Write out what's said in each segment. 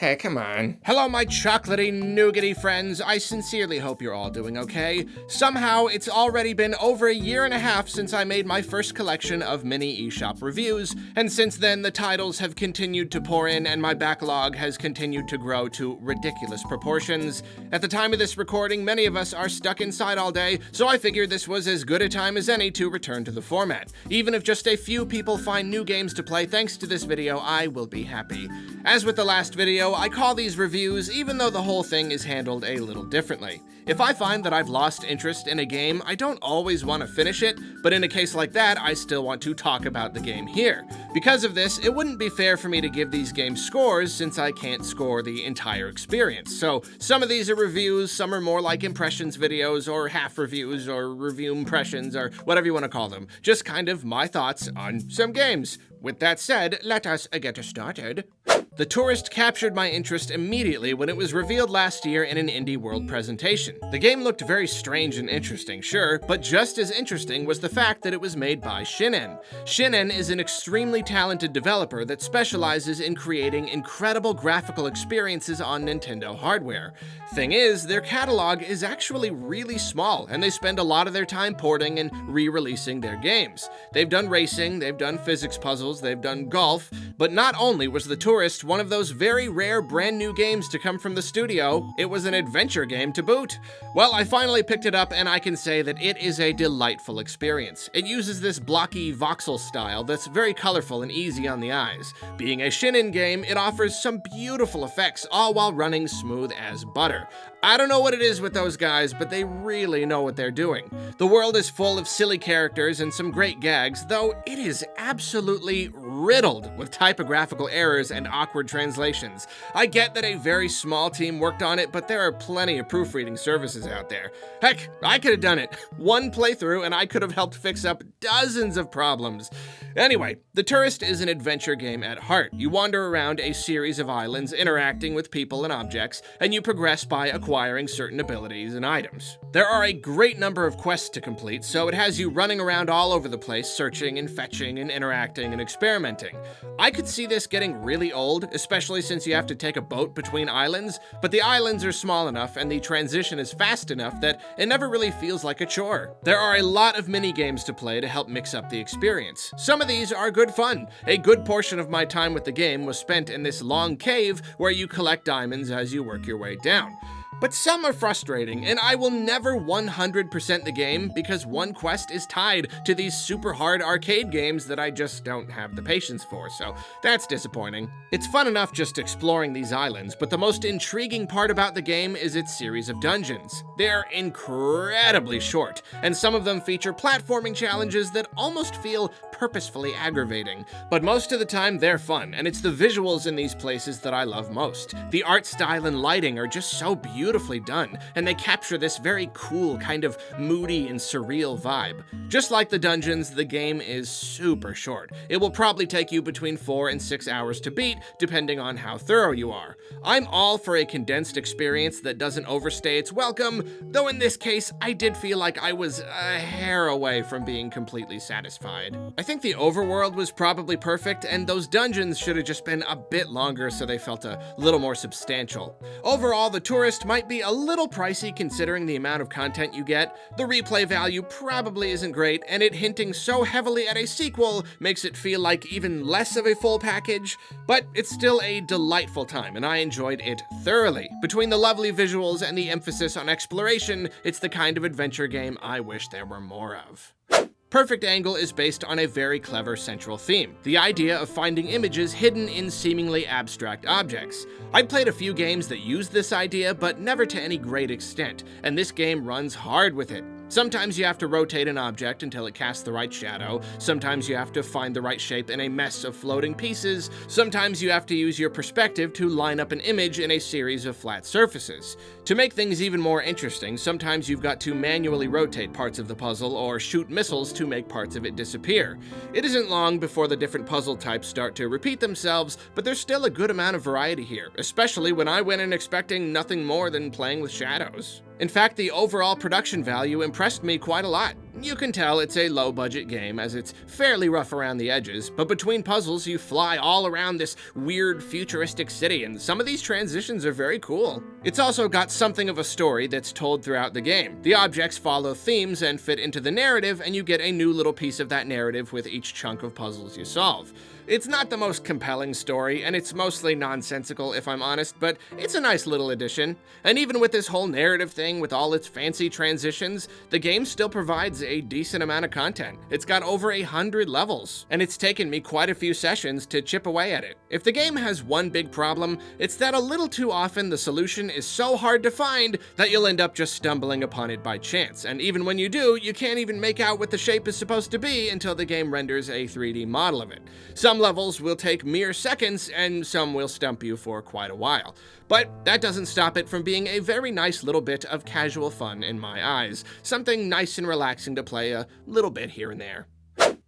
Hey, come on. Hello, my chocolatey, nougaty friends. I sincerely hope you're all doing okay. Somehow, it's already been over a year and a half since I made my first collection of mini eShop reviews, and since then, the titles have continued to pour in and my backlog has continued to grow to ridiculous proportions. At the time of this recording, many of us are stuck inside all day, so I figured this was as good a time as any to return to the format. Even if just a few people find new games to play thanks to this video, I will be happy. As with the last video, I call these reviews even though the whole thing is handled a little differently. If I find that I've lost interest in a game, I don't always want to finish it, but in a case like that, I still want to talk about the game here. Because of this, it wouldn't be fair for me to give these games scores since I can't score the entire experience. So some of these are reviews, some are more like impressions videos or half reviews or review impressions or whatever you want to call them. Just kind of my thoughts on some games. With that said, let us get started. The Tourist captured my interest immediately when it was revealed last year in an Indie World presentation. The game looked very strange and interesting, sure, but just as interesting was the fact that it was made by shin'en. Shin'en is an extremely talented developer that specializes in creating incredible graphical experiences on Nintendo hardware. Thing is, their catalog is actually really small, and they spend a lot of their time porting and re-releasing their games. They've done racing, they've done physics puzzles, they've done golf, but not only was The Tourist one of those very rare brand new games to come from the studio, it was an adventure game to boot. Well, I finally picked it up and I can say that it is a delightful experience. It uses this blocky voxel style that's very colorful and easy on the eyes. Being a shin'en game, it offers some beautiful effects, all while running smooth as butter. I don't know what it is with those guys, but they really know what they're doing. The world is full of silly characters and some great gags, though it is absolutely riddled with typographical errors and awkward translations. I get that a very small team worked on it, but there are plenty of proofreading services out there. Heck, I could have done it. One playthrough and I could have helped fix up dozens of problems. Anyway, The Tourist is an adventure game at heart. You wander around a series of islands interacting with people and objects, and you progress by acquiring certain abilities and items. There are a great number of quests to complete, so it has you running around all over the place, searching and fetching and interacting and experimenting. I could see this getting really old, especially since you have to take a boat between islands, but the islands are small enough and the transition is fast enough that it never really feels like a chore. There are a lot of mini games to play to help mix up the experience. Some of these are good fun. A good portion of my time with the game was spent in this long cave where you collect diamonds as you work your way down. But some are frustrating, and I will never 100% the game because one quest is tied to these super hard arcade games that I just don't have the patience for, so that's disappointing. It's fun enough just exploring these islands, but the most intriguing part about the game is its series of dungeons. They're incredibly short, and some of them feature platforming challenges that almost feel purposefully aggravating. But most of the time they're fun, and it's the visuals in these places that I love most. The art style and lighting are just so beautifully done, and they capture this very cool, kind of moody and surreal vibe. Just like the dungeons, the game is super short. It will probably take you between 4 and 6 hours to beat, depending on how thorough you are. I'm all for a condensed experience that doesn't overstay its welcome, though in this case, I did feel like I was a hair away from being completely satisfied. I think the overworld was probably perfect, and those dungeons should have just been a bit longer so they felt a little more substantial. Overall, The Tourist might be a little pricey considering the amount of content you get. The replay value probably isn't great, and it hinting so heavily at a sequel makes it feel like even less of a full package, but it's still a delightful time, and I enjoyed it thoroughly. Between the lovely visuals and the emphasis on exploration, it's the kind of adventure game I wish there were more of. Perfect Angle is based on a very clever central theme, the idea of finding images hidden in seemingly abstract objects. I played a few games that used this idea, but never to any great extent, and this game runs hard with it. Sometimes you have to rotate an object until it casts the right shadow, sometimes you have to find the right shape in a mess of floating pieces, sometimes you have to use your perspective to line up an image in a series of flat surfaces. To make things even more interesting, sometimes you've got to manually rotate parts of the puzzle or shoot missiles to make parts of it disappear. It isn't long before the different puzzle types start to repeat themselves, but there's still a good amount of variety here, especially when I went in expecting nothing more than playing with shadows. In fact, the overall production value impressed me quite a lot. You can tell it's a low-budget game as it's fairly rough around the edges, but between puzzles you fly all around this weird futuristic city, and some of these transitions are very cool. It's also got something of a story that's told throughout the game. The objects follow themes and fit into the narrative, and you get a new little piece of that narrative with each chunk of puzzles you solve. It's not the most compelling story, and it's mostly nonsensical if I'm honest, but it's a nice little addition. And even with this whole narrative thing with all its fancy transitions, the game still provides a decent amount of content. It's got over 100 levels, and it's taken me quite a few sessions to chip away at it. If the game has one big problem, it's that a little too often the solution is so hard to find that you'll end up just stumbling upon it by chance, and even when you do, you can't even make out what the shape is supposed to be until the game renders a 3D model of it. Some levels will take mere seconds, and some will stump you for quite a while. But that doesn't stop it from being a very nice little bit of casual fun in my eyes. Something nice and relaxing to play a little bit here and there.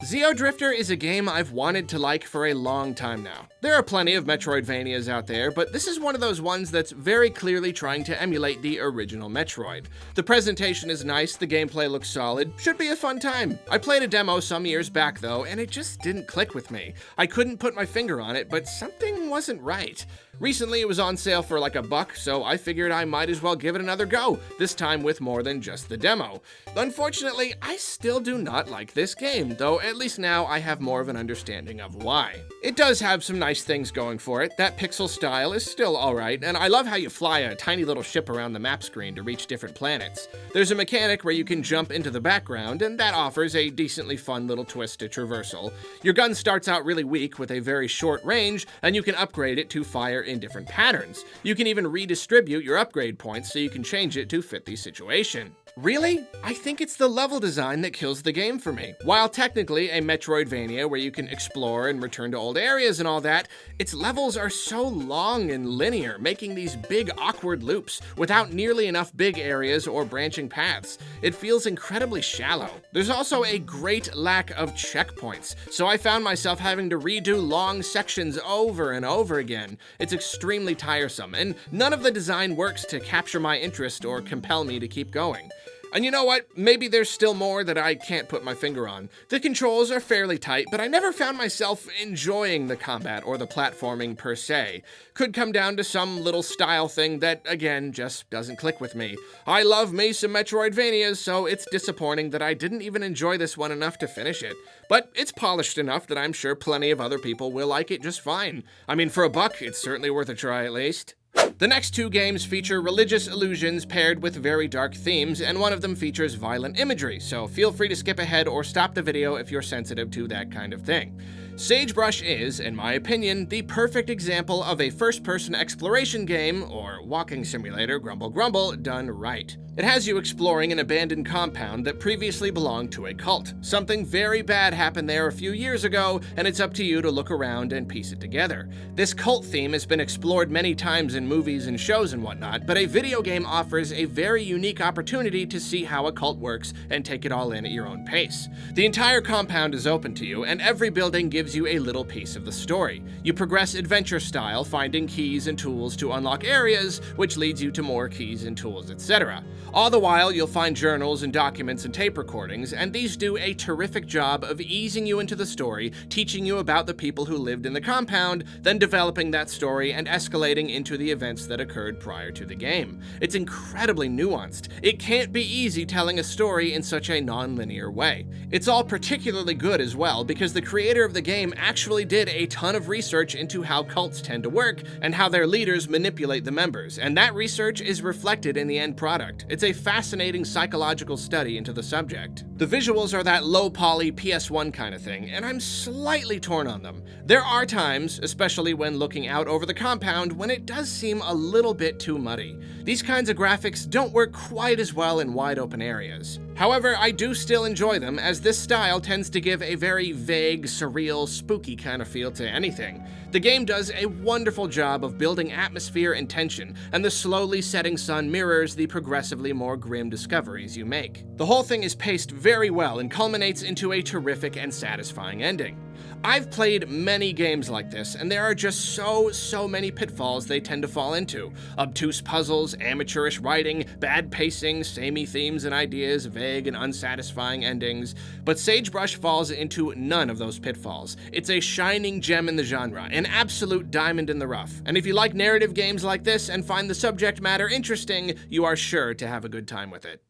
Exodrifter is a game I've wanted to like for a long time now. There are plenty of Metroidvanias out there, but this is one of those ones that's very clearly trying to emulate the original Metroid. The presentation is nice, the gameplay looks solid, should be a fun time. I played a demo some years back though, and it just didn't click with me. I couldn't put my finger on it, but something wasn't right. Recently it was on sale for like $1, so I figured I might as well give it another go, this time with more than just the demo. Unfortunately, I still do not like this game, though at least now I have more of an understanding of why. It does have some nice things going for it. That pixel style is still alright, and I love how you fly a tiny little ship around the map screen to reach different planets. There's a mechanic where you can jump into the background, and that offers a decently fun little twist to traversal. Your gun starts out really weak with a very short range, and you can upgrade it to fire in different patterns. You can even redistribute your upgrade points so you can change it to fit the situation. Really? I think it's the level design that kills the game for me. While technically a Metroidvania where you can explore and return to old areas and all that, its levels are so long and linear, making these big awkward loops without nearly enough big areas or branching paths. It feels incredibly shallow. There's also a great lack of checkpoints, so I found myself having to redo long sections over and over again. It's extremely tiresome, and none of the design works to capture my interest or compel me to keep going. And you know what? Maybe there's still more that I can't put my finger on. The controls are fairly tight, but I never found myself enjoying the combat or the platforming per se. Could come down to some little style thing that, again, just doesn't click with me. I love me some Metroidvanias, so it's disappointing that I didn't even enjoy this one enough to finish it. But it's polished enough that I'm sure plenty of other people will like it just fine. I mean, for $1, it's certainly worth a try at least. The next two games feature religious illusions paired with very dark themes, and one of them features violent imagery, so feel free to skip ahead or stop the video if you're sensitive to that kind of thing. Sagebrush is, in my opinion, the perfect example of a first-person exploration game, or walking simulator, grumble grumble, done right. It has you exploring an abandoned compound that previously belonged to a cult. Something very bad happened there a few years ago, and it's up to you to look around and piece it together. This cult theme has been explored many times in movies and shows and whatnot, but a video game offers a very unique opportunity to see how a cult works and take it all in at your own pace. The entire compound is open to you, and every building gives you a little piece of the story. You progress adventure style, finding keys and tools to unlock areas, which leads you to more keys and tools, etc. All the while, you'll find journals and documents and tape recordings, and these do a terrific job of easing you into the story, teaching you about the people who lived in the compound, then developing that story and escalating into the events that occurred prior to the game. It's incredibly nuanced. It can't be easy telling a story in such a non-linear way. It's all particularly good as well, because the creator of the game actually did a ton of research into how cults tend to work and how their leaders manipulate the members, and that research is reflected in the end product. It's a fascinating psychological study into the subject. The visuals are that low-poly PS1 kind of thing, and I'm slightly torn on them. There are times, especially when looking out over the compound, when it does seem a little bit too muddy. These kinds of graphics don't work quite as well in wide-open areas. However, I do still enjoy them, as this style tends to give a very vague, surreal, spooky kind of feel to anything. The game does a wonderful job of building atmosphere and tension, and the slowly setting sun mirrors the progressively more grim discoveries you make. The whole thing is paced very well and culminates into a terrific and satisfying ending. I've played many games like this, and there are just so many pitfalls they tend to fall into. Obtuse puzzles, amateurish writing, bad pacing, samey themes and ideas, vague and unsatisfying endings. But Sagebrush falls into none of those pitfalls. It's a shining gem in the genre, an absolute diamond in the rough. And if you like narrative games like this and find the subject matter interesting, you are sure to have a good time with it.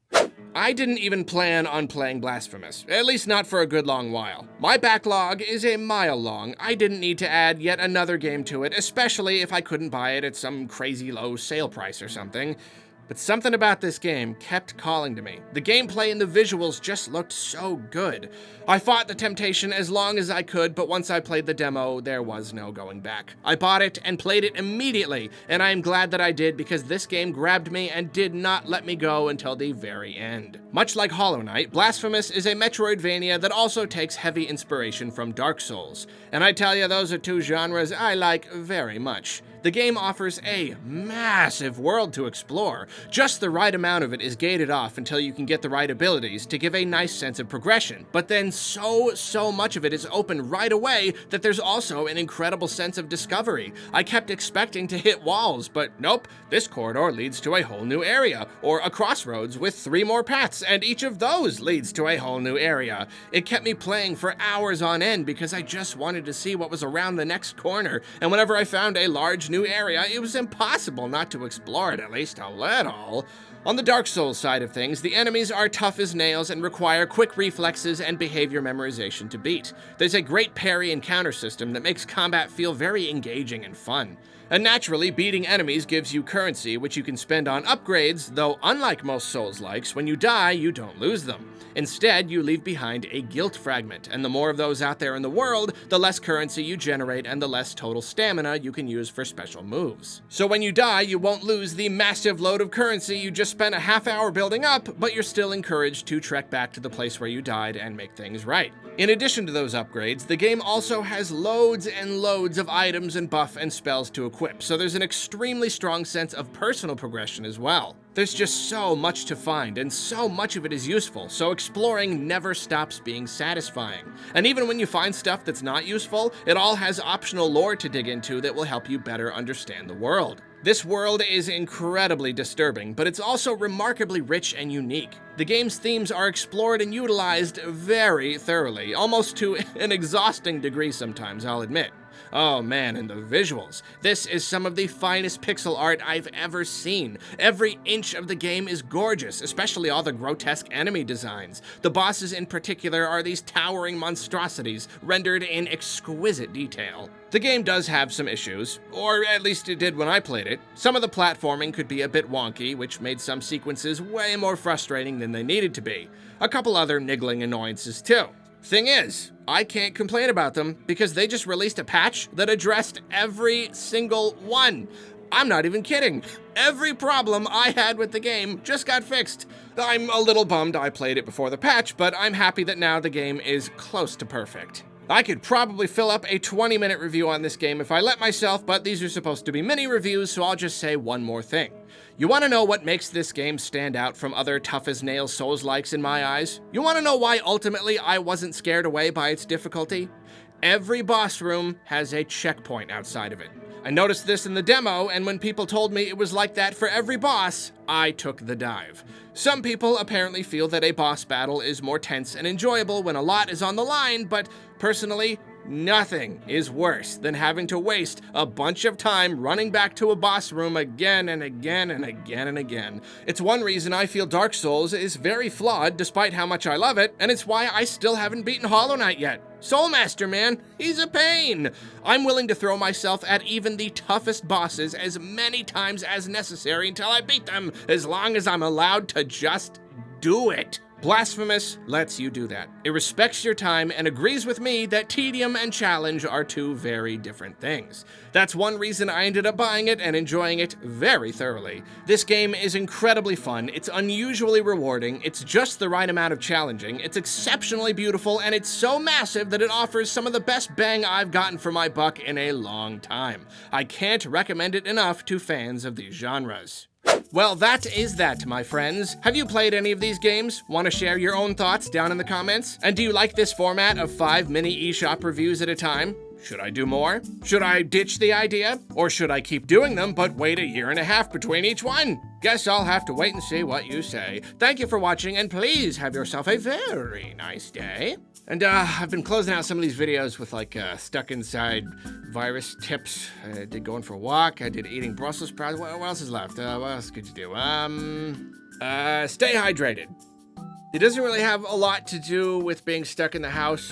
I didn't even plan on playing Blasphemous, at least not for a good long while. My backlog is a mile long. I didn't need to add yet another game to it, especially if I couldn't buy it at some crazy low sale price or something. But something about this game kept calling to me. The gameplay and the visuals just looked so good. I fought the temptation as long as I could, but once I played the demo, there was no going back. I bought it and played it immediately, and I am glad that I did because this game grabbed me and did not let me go until the very end. Much like Hollow Knight, Blasphemous is a Metroidvania that also takes heavy inspiration from Dark Souls. And I tell you, those are two genres I like very much. The game offers a massive world to explore. Just the right amount of it is gated off until you can get the right abilities to give a nice sense of progression. But then so much of it is open right away that there's also an incredible sense of discovery. I kept expecting to hit walls, but nope, this corridor leads to a whole new area, or a crossroads with 3 more paths, and each of those leads to a whole new area. It kept me playing for hours on end because I just wanted to see what was around the next corner, and whenever I found a large new area, it was impossible not to explore it at least a little. On the Dark Souls side of things, the enemies are tough as nails and require quick reflexes and behavior memorization to beat. There's a great parry and counter system that makes combat feel very engaging and fun. And naturally, beating enemies gives you currency, which you can spend on upgrades, though unlike most Souls-likes, when you die, you don't lose them. Instead, you leave behind a guilt fragment, and the more of those out there in the world, the less currency you generate and the less total stamina you can use for special moves. So when you die, you won't lose the massive load of currency you just spent a half hour building up, but you're still encouraged to trek back to the place where you died and make things right. In addition to those upgrades, the game also has loads and loads of items and buff and spells to equip, so there's an extremely strong sense of personal progression as well. There's just so much to find, and so much of it is useful, so exploring never stops being satisfying. And even when you find stuff that's not useful, it all has optional lore to dig into that will help you better understand the world. This world is incredibly disturbing, but it's also remarkably rich and unique. The game's themes are explored and utilized very thoroughly, almost to an exhausting degree sometimes, I'll admit. Oh man, and the visuals. This is some of the finest pixel art I've ever seen. Every inch of the game is gorgeous, especially all the grotesque enemy designs. The bosses in particular are these towering monstrosities, rendered in exquisite detail. The game does have some issues, or at least it did when I played it. Some of the platforming could be a bit wonky, which made some sequences way more frustrating than they needed to be. A couple other niggling annoyances too. Thing is, I can't complain about them because they just released a patch that addressed every single one. I'm not even kidding. Every problem I had with the game just got fixed. I'm a little bummed I played it before the patch, but I'm happy that now the game is close to perfect. I could probably fill up a 20-minute review on this game if I let myself, but these are supposed to be mini reviews, so I'll just say one more thing. You want to know what makes this game stand out from other tough-as-nails Souls-likes in my eyes? You want to know why ultimately I wasn't scared away by its difficulty? Every boss room has a checkpoint outside of it. I noticed this in the demo, and when people told me it was like that for every boss, I took the dive. Some people apparently feel that a boss battle is more tense and enjoyable when a lot is on the line, but personally, nothing is worse than having to waste a bunch of time running back to a boss room again and again and again and again. It's one reason I feel Dark Souls is very flawed despite how much I love it, and it's why I still haven't beaten Hollow Knight yet. Soulmaster, man, he's a pain. I'm willing to throw myself at even the toughest bosses as many times as necessary until I beat them, as long as I'm allowed to just do it. Blasphemous lets you do that. It respects your time and agrees with me that tedium and challenge are two very different things. That's one reason I ended up buying it and enjoying it very thoroughly. This game is incredibly fun, it's unusually rewarding, it's just the right amount of challenging, it's exceptionally beautiful, and it's so massive that it offers some of the best bang I've gotten for my buck in a long time. I can't recommend it enough to fans of these genres. Well, that is that, my friends. Have you played any of these games? Want to share your own thoughts down in the comments? And do you like this format of 5 mini eShop reviews at a time? Should I do more? Should I ditch the idea? Or should I keep doing them but wait a year and a half between each one? Guess I'll have to wait and see what you say. Thank you for watching, and please have yourself a very nice day. And I've been closing out some of these videos with like stuck inside virus tips. I did going for a walk. I did eating Brussels sprouts. What else is left? What else could you do? Stay hydrated. It doesn't really have a lot to do with being stuck in the house,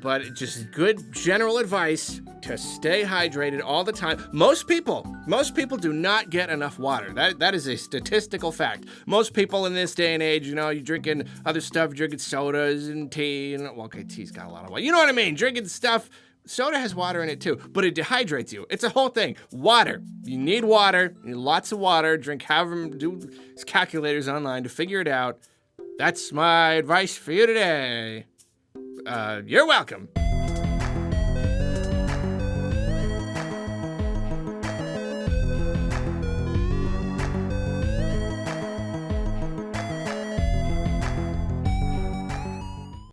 but it's just good general advice to stay hydrated all the time. Most people do not get enough water. That is a statistical fact. Most people in this day and age, you know, you're drinking other stuff, you're drinking sodas and tea, and well, okay, tea's got a lot of water. You know what I mean? Drinking stuff. Soda has water in it too, but it dehydrates you. It's a whole thing. Water. You need water. You need lots of water. Drink however, do calculators online to figure it out. That's my advice for you today. You're welcome.